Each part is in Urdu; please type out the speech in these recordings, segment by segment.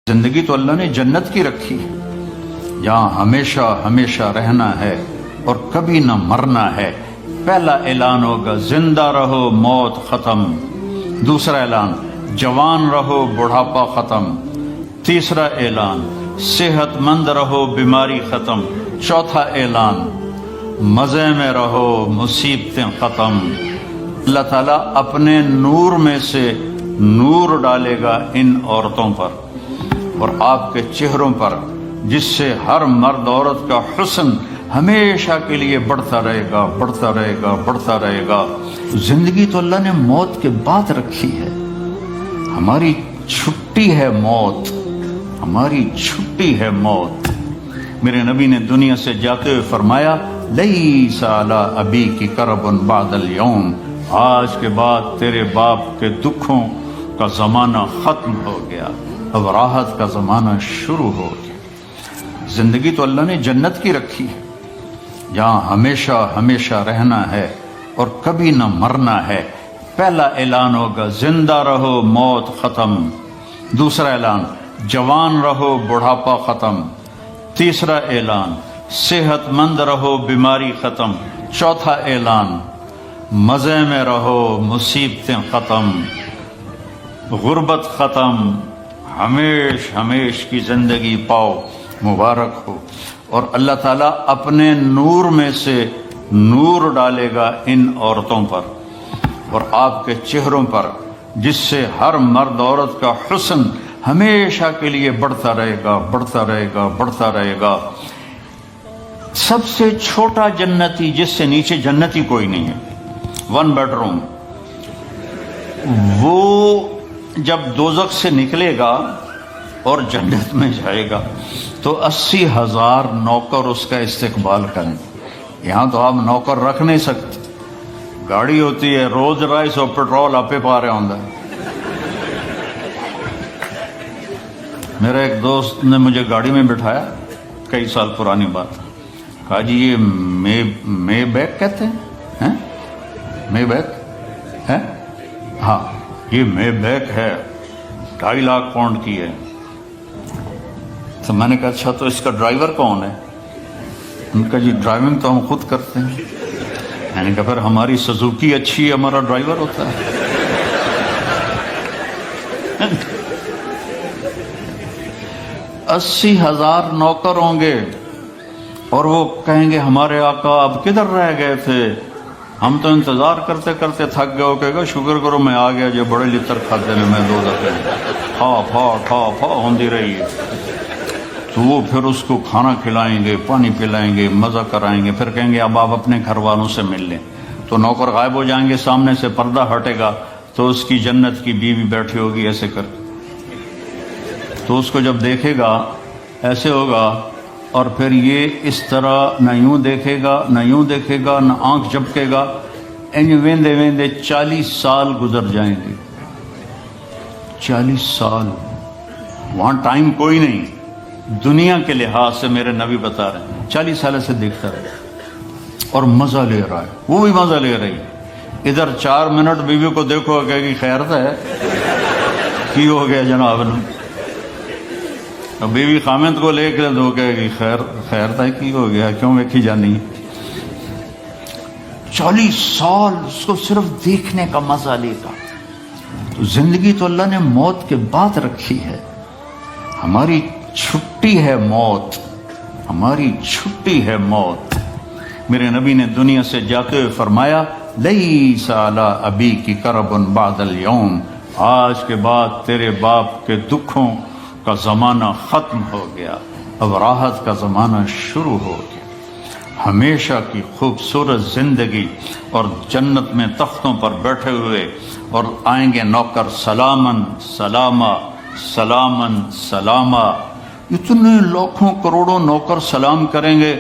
زندگی تو اللہ نے جنت کی رکھی ہے، یہاں ہمیشہ ہمیشہ رہنا ہے اور کبھی نہ مرنا ہے۔ پہلا اعلان ہوگا زندہ رہو موت ختم، دوسرا اعلان جوان رہو بڑھاپا ختم، تیسرا اعلان صحت مند رہو بیماری ختم، چوتھا اعلان مزے میں رہو مصیبتیں ختم۔ اللہ تعالیٰ اپنے نور میں سے نور ڈالے گا ان عورتوں پر اور آپ کے چہروں پر، جس سے ہر مرد عورت کا حسن ہمیشہ کے لیے بڑھتا رہے گا، بڑھتا رہے گا، بڑھتا رہے گا۔ زندگی تو اللہ نے موت کے بعد رکھی ہے، ہماری چھٹی ہے موت، ہماری چھٹی ہے موت۔ میرے نبی نے دنیا سے جاتے ہوئے فرمایا لیس علی ابیک کرب بعد الیوم، آج کے بعد تیرے باپ کے دکھوں کا زمانہ ختم ہو گیا، اب راحت کا زمانہ شروع ہو گیا۔ زندگی تو اللہ نے جنت کی رکھی ہے، یہاں ہمیشہ ہمیشہ رہنا ہے اور کبھی نہ مرنا ہے۔ پہلا اعلان ہوگا زندہ رہو موت ختم، دوسرا اعلان جوان رہو بڑھاپا ختم، تیسرا اعلان صحت مند رہو بیماری ختم، چوتھا اعلان مزے میں رہو مصیبتیں ختم، غربت ختم، ہمیش ہمیش کی زندگی پاؤ، مبارک ہو۔ اور اللہ تعالیٰ اپنے نور میں سے نور ڈالے گا ان عورتوں پر اور آپ کے چہروں پر، جس سے ہر مرد عورت کا حسن ہمیشہ کے لیے بڑھتا رہے گا، بڑھتا رہے گا، بڑھتا رہے گا۔ سب سے چھوٹا جنتی، جس سے نیچے جنتی کوئی نہیں ہے، 1 بیڈ روم، وہ جب دوزخ سے نکلے گا اور جنت میں جائے گا تو 80,000 نوکر اس کا استقبال کریں۔ یہاں تو آپ نوکر رکھ نہیں سکتے، گاڑی ہوتی ہے روز رائس اور پیٹرول آپ پا رہے ہوں۔ میرا ایک دوست نے مجھے گاڑی میں بٹھایا، کئی سال پرانی بات، کہا جی یہ مے بیک کہتے ہیں، مے بیک ہے؟ ہاں یہ مے بیک ہے، 2.5 لاکھ پاؤنڈ کی ہے۔ تو میں نے کہا اچھا تو اس کا ڈرائیور کون ہے؟ ان کا جی ڈرائیونگ تو ہم خود کرتے ہیں۔ میں نے کہا پھر ہماری سزوکی اچھی ہے، ہمارا ڈرائیور ہوتا ہے۔ 80,000 نوکر ہوں گے اور وہ کہیں گے ہمارے آقا اب کدھر رہ گئے تھے، ہم تو انتظار کرتے کرتے تھک گئے ہو، کہے گا شکر کرو میں آ گیا، جو بڑے لطر کھاتے ہیں میں 2 دفعے ٹھا ہوندی رہی ہے۔ تو وہ پھر اس کو کھانا کھلائیں گے، پانی پلائیں گے، مزہ کرائیں گے، پھر کہیں گے اب آپ اپنے گھر والوں سے مل لیں۔ تو نوکر غائب ہو جائیں گے، سامنے سے پردہ ہٹے گا تو اس کی جنت کی بیوی بیٹھی ہوگی ایسے کر، تو اس کو جب دیکھے گا ایسے ہوگا، اور پھر یہ اس طرح نہ یوں دیکھے گا نہ یوں دیکھے گا نہ آنکھ جھپکے گا، ویندے ویندے 40 سال گزر جائیں گے۔ 40 سال، وہاں ٹائم کوئی نہیں دنیا کے لحاظ سے، میرے نبی بتا رہے ہیں 40 سال سے دیکھتا رہے اور مزہ لے رہا ہے، وہ بھی مزہ لے رہی ہے۔ ادھر 4 منٹ بیوی کو دیکھو کہے گی خیر ہے کی ہو گیا جناب نے، بیوی خامد کو لے کے دو کہے گی خیر تھا کی ہو گیا، کیوں ویکھی جانی۔ 40 سال اس کو صرف دیکھنے کا مزہ لے گا۔ تو زندگی تو اللہ نے موت کے بعد رکھی ہے، ہماری چھٹی ہے موت، ہماری چھٹی ہے موت۔ میرے نبی نے دنیا سے جاتے ہوئے فرمایا لیس علی ابیک کرب بعد الیوم، آج کے بعد تیرے باپ کے دکھوں کا زمانہ ختم ہو گیا، اب راحت کا زمانہ شروع ہو گیا۔ ہمیشہ کی خوبصورت زندگی اور جنت میں تختوں پر بیٹھے ہوئے، اور آئیں گے نوکر سلامن سلامہ سلامن سلامہ، اتنے لاکھوں کروڑوں نوکر سلام کریں گے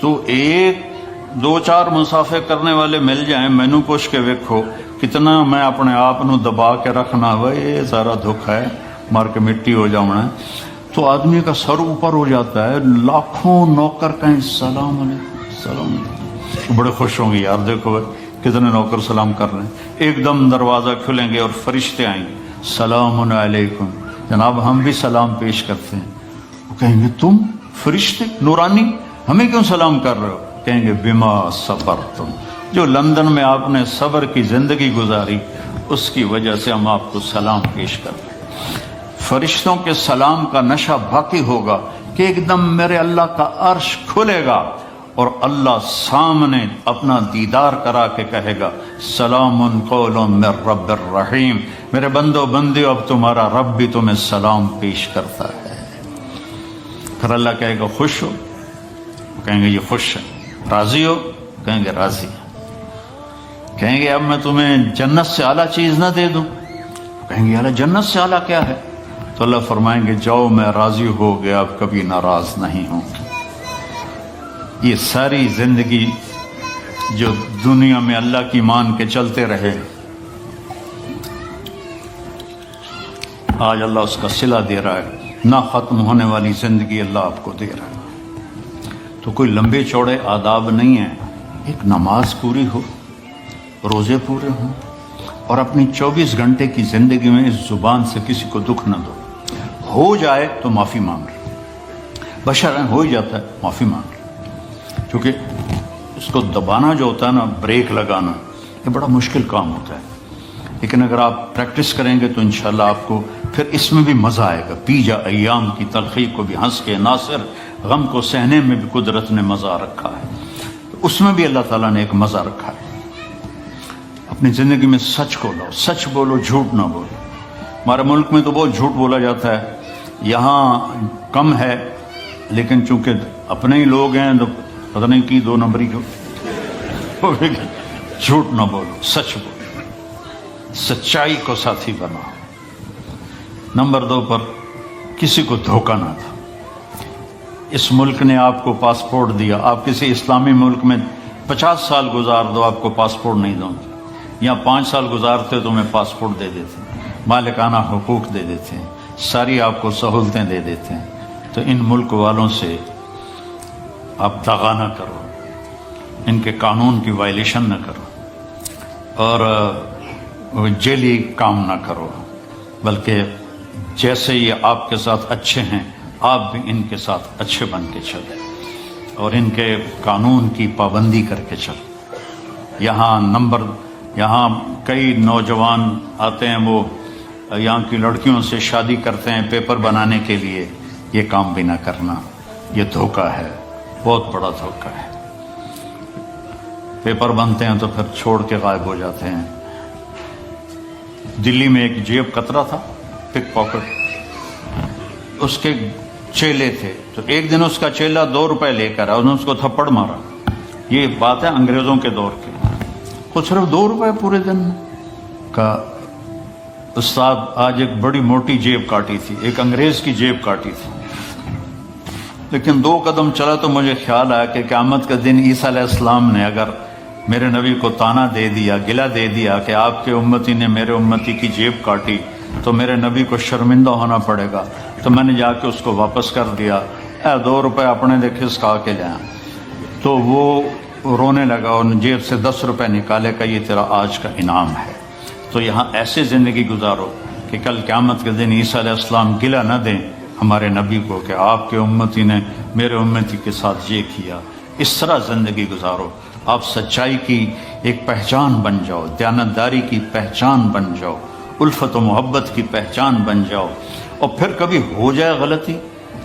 تو 1-2-4 مسافے کرنے والے مل جائیں، مینو پوچھ کے ویکھو کتنا میں اپنے آپ نو دبا کے رکھنا ہوا، یہ سارا دکھ ہے، مار کے مٹی ہو جانا ہے، تو آدمی کا سر اوپر ہو جاتا ہے، لاکھوں نوکر کہیں سلام علیکم سلام علیکم، بڑے خوش ہوں گے یار دیکھو کتنے نوکر سلام کر رہے ہیں۔ ایک دم دروازہ کھلیں گے اور فرشتے آئیں گے، سلام علیکم جناب ہم بھی سلام پیش کرتے ہیں. وہ کہیں گے تم فرشتے نورانی ہمیں کیوں سلام کر رہے ہو؟ کہیں گے بما صبرتم، جو لندن میں آپ نے صبر کی زندگی گزاری اس کی وجہ سے ہم آپ کو سلام پیش کر رہے ہیں. فرشتوں کے سلام کا نشہ باقی ہوگا کہ ایک دم میرے اللہ کا عرش کھلے گا اور اللہ سامنے اپنا دیدار کرا کے کہے گا سلام قول من رب الرحیم، میرے بندو بندیو اب تمہارا رب بھی تمہیں سلام پیش کرتا ہے. پھر اللہ کہے گا خوش ہو؟ کہیں گے یہ خوش ہے. راضی ہو؟ کہیں گے راضی. کہیں گے اب میں تمہیں جنت سے اعلیٰ چیز نہ دے دوں؟ کہیں گے اللہ جنت سے اعلیٰ کیا ہے؟ تو اللہ فرمائیں گے جاؤ میں راضی ہو گیا، اب کبھی ناراض نہیں ہوں گے. یہ ساری زندگی جو دنیا میں اللہ کی مان کے چلتے رہے، آج اللہ اس کا صلہ دے رہا ہے، نہ ختم ہونے والی زندگی اللہ آپ کو دے رہا ہے. تو کوئی لمبے چوڑے آداب نہیں ہیں. ایک نماز پوری ہو، روزے پورے ہوں، اور اپنی 24 گھنٹے کی زندگی میں اس زبان سے کسی کو دکھ نہ دو. ہو جائے تو معافی مانگ لو، بشر ہو ہی جاتا ہے، معافی مانگ لو. کیونکہ اس کو دبانا جو ہوتا ہے نا، بریک لگانا، یہ بڑا مشکل کام ہوتا ہے. لیکن اگر آپ پریکٹس کریں گے تو انشاءاللہ آپ کو پھر اس میں بھی مزہ آئے گا. پی جا ایام کی تلخی کو بھی ہنس کے، ناصر غم کو سہنے میں بھی قدرت نے مزہ رکھا ہے. اس میں بھی اللہ تعالیٰ نے ایک مزہ رکھا ہے. اپنی زندگی میں سچ کو لاؤ، سچ بولو، جھوٹ نہ بولو. ہمارے ملک میں تو بہت جھوٹ بولا جاتا ہے، یہاں کم ہے، لیکن چونکہ اپنے ہی لوگ ہیں تو پتہ نہیں کی 2 نمبری کیوں. جھوٹ نہ بولو، سچ بولو، سچائی کو ساتھی بناؤ. نمبر 2 پر کسی کو دھوکہ نہ دو. اس ملک نے آپ کو پاسپورٹ دیا، آپ کسی اسلامی ملک میں 50 سال گزار دو، آپ کو پاسپورٹ نہیں دوں گے. یہاں 5 سال گزارتے تو میں پاسپورٹ دے دیتے ہیں، مالکانہ حقوق دے دیتے ہیں، ساری آپ کو سہولتیں دے دیتے ہیں. تو ان ملک والوں سے آپ دغا نہ کرو، ان کے قانون کی وائلیشن نہ کرو، اور جیلی کام نہ کرو، بلکہ جیسے یہ آپ کے ساتھ اچھے ہیں آپ بھی ان کے ساتھ اچھے بن کے چلیں اور ان کے قانون کی پابندی کر کے چلیں. یہاں کئی نوجوان آتے ہیں، وہ یہاں کی لڑکیوں سے شادی کرتے ہیں پیپر بنانے کے لیے. یہ کام بھی نہ کرنا، یہ دھوکہ ہے، بہت بڑا دھوکہ ہے. پیپر بنتے ہیں تو پھر چھوڑ کے غائب ہو جاتے ہیں. دلی میں ایک جیب کترا تھا، پک پاکٹ، اس کے چیلے تھے، تو ایک دن اس کا چیلا 2 روپے لے کر آیا، اس نے اس کو تھپڑ مارا. یہ بات ہے انگریزوں کے دور کی. وہ صرف 2 روپے پورے دن میں. کہا استاد آج ایک بڑی موٹی جیب کاٹی تھی، ایک انگریز کی جیب کاٹی تھی، لیکن 2 قدم چلا تو مجھے خیال آیا کہ قیامت کے دن عیسیٰ علیہ السلام نے اگر میرے نبی کو طعنہ دے دیا، گلہ دے دیا کہ آپ کے امتی نے میرے امتی کی جیب کاٹی، تو میرے نبی کو شرمندہ ہونا پڑے گا. تو میں نے جا کے اس کو واپس کر دیا. 2 روپے اپنے دے کھسکا کے لیا. تو وہ رونے لگا اور جیب سے 10 روپے نکالے کا یہ تیرا آج کا انعام ہے. تو یہاں ایسے زندگی گزارو کہ کل قیامت کے دن عیسیٰ علیہ السلام گلہ نہ دیں ہمارے نبی کو کہ آپ کے امتی نے میرے امتی کے ساتھ یہ کیا. اس طرح زندگی گزارو. آپ سچائی کی ایک پہچان بن جاؤ، دیانتداری کی پہچان بن جاؤ، الفت و محبت کی پہچان بن جاؤ. اور پھر کبھی ہو جائے غلطی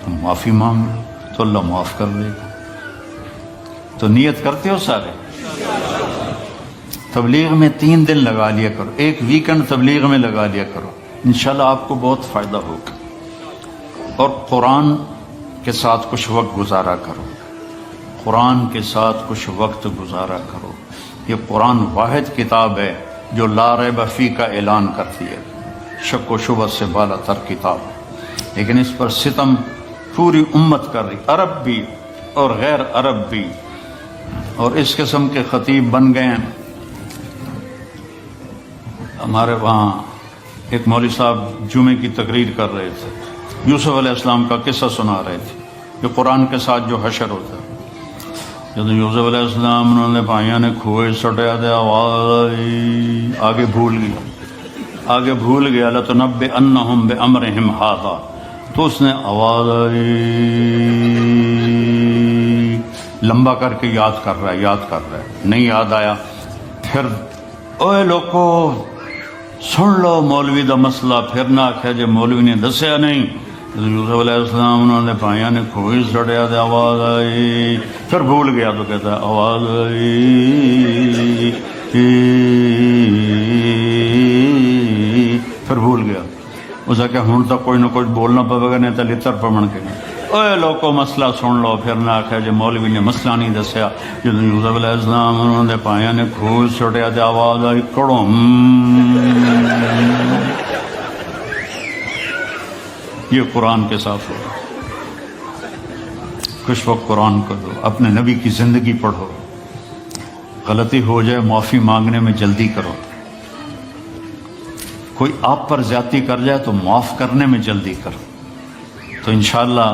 تو معافی مانگ لو تو اللہ معاف کر دے گا. تو نیت کرتے ہو سارے؟ تبلیغ میں 3 دن لگا لیا کرو، ایک ویکنڈ تبلیغ میں لگا لیا کرو، انشاءاللہ آپ کو بہت فائدہ ہوگا. اور قرآن کے ساتھ کچھ وقت گزارا کرو، قرآن کے ساتھ کچھ وقت گزارا کرو. یہ قرآن واحد کتاب ہے جو لا ریب فیہ کا اعلان کرتی ہے، شک و شبہ سے بالا تر کتاب ہے، لیکن اس پر ستم پوری امت کر رہی، عرب بھی اور غیر عرب بھی. اور اس قسم کے خطیب بن گئے ہیں. ہمارے وہاں ایک مولوی صاحب جمعے کی تقریر کر رہے تھے، یوسف علیہ السلام کا قصہ سنا رہے تھے کہ قرآن کے ساتھ جو حشر ہوتا ہے. جب یوسف علیہ السلام انہوں نے بھائیوں نے کھوئے سٹیا دے آواز آگے بھول گئی. آگے بھول گیا لَتُنَبِّئَنَّهُمْ بِأَمْرِهِمْ هَذَا، تو اس نے آواز آئی، لمبا کر کے یاد کر رہا ہے، نہیں یاد آیا، پھر اوے لوکو سن لو مولوی دا مسئلہ، پھر نہ آخیا جے مولوی نے دسیا نہیں۔ یوسف علیہ السلام انہوں نے پائیاں نے کھوئی سڑیا تو آواز آئی، پھر بھول گیا تو کہتا ہے آواز آئی، پھر بھول گیا، اس کہ ہوں تو کوئی نہ کچھ بولنا پوے گا، نہیں تو لتر پمن کے اوے لوکو مسئلہ سن لو، پھر نہ آخیا جے مولوی نے مسئلہ نہیں دسیا۔ جب یوسف علیہ السلام انہوں نے پائیاں نے کھوئی سڑیا تو آواز آئی کڑم۔ یہ قرآن کے ساتھ ہو، کچھ وقت قرآن کو دو، اپنے نبی کی زندگی پڑھو، غلطی ہو جائے معافی مانگنے میں جلدی کرو، کوئی آپ پر زیادتی کر جائے تو معاف کرنے میں جلدی کرو، تو انشاءاللہ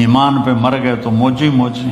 ایمان پہ مر گئے تو موجی موجی۔